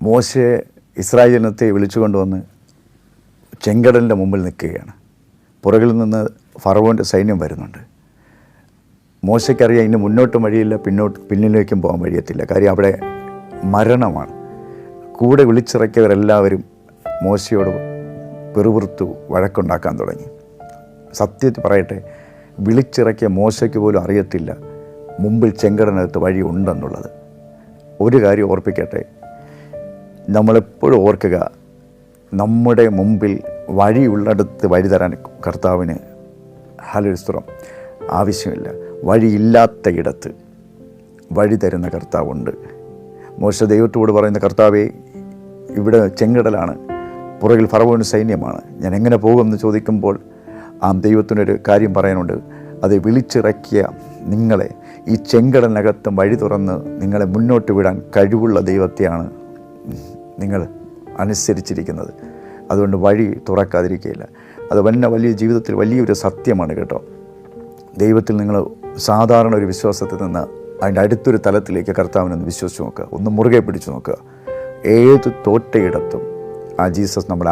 മോശയെ ഇസ്രായേൽ ജനത്തെ വിളിച്ചുകൊണ്ടുവന്ന് ചെങ്കടലിൻ്റെ മുമ്പിൽ നിൽക്കുകയാണ്. പുറകിൽ നിന്ന് ഫറവോൻ്റെ സൈന്യം വരുന്നുണ്ട്. മോശയ്ക്കറിയാം ഇനി മുന്നോട്ടും വഴിയില്ല, പിന്നിലേക്കും പോകാൻ വഴിയത്തില്ല. കാര്യം അവിടെ മരണമാണ്. കൂടെ വിളിച്ചിറക്കിയവരെല്ലാവരും മോശയോട് പെറുപിറുത്തു വഴക്കുണ്ടാക്കാൻ തുടങ്ങി. സത്യത്തിൽ പറയട്ടെ, വിളിച്ചിറക്കിയ മോശയ്ക്ക് പോലും അറിയത്തില്ല മുമ്പിൽ ചെങ്കടലിനകത്ത് വഴി ഉണ്ടെന്നുള്ളത്. ഒരു കാര്യം ഓർപ്പിക്കട്ടെ, നമ്മളെപ്പോഴും ഓർക്കുക, നമ്മുടെ മുമ്പിൽ വഴിയുള്ളിടത്ത് വഴി തരാൻ കർത്താവിന് ഹല്ലേലൂയ ആവശ്യമില്ല. വഴിയില്ലാത്ത ഇടത്ത് വഴി തരുന്ന കർത്താവുണ്ട്. മോശ ദൈവത്തോട് പറയുന്ന, കർത്താവേ, ഇവിടെ ചെങ്കടലാണ്, പുറകിൽ ഫറവോൻ സൈന്യമാണ്, ഞാൻ എങ്ങനെ പോകുമെന്ന് ചോദിക്കുമ്പോൾ ആ ദൈവത്തിനൊരു കാര്യം പറയാനുണ്ട്. അത് വിളിച്ചിറക്കിയ നിങ്ങളെ ഈ ചെങ്കടലിനകത്തും വഴി തുറന്ന് നിങ്ങളെ മുന്നോട്ട് വിടാൻ കഴിവുള്ള ദൈവത്തെയാണ് നിങ്ങൾ അനുസരിച്ചിരിക്കുന്നത്. അതുകൊണ്ട് വഴി തുറക്കാതിരിക്കുകയില്ല. അത് വലിയ ജീവിതത്തിൽ വലിയൊരു സത്യമാണ് കേട്ടോ. ദൈവത്തിൽ നിങ്ങൾ സാധാരണ ഒരു വിശ്വാസത്തിൽ നിന്ന് അതിൻ്റെ അടുത്തൊരു തലത്തിലേക്ക് കർത്താവിനൊന്ന് വിശ്വസിച്ച് നോക്കുക, ഒന്ന് മുറുകെ പിടിച്ചു നോക്കുക. ഏത് തോറ്റയിടത്തും ആ ജീസസ് നമ്മൾ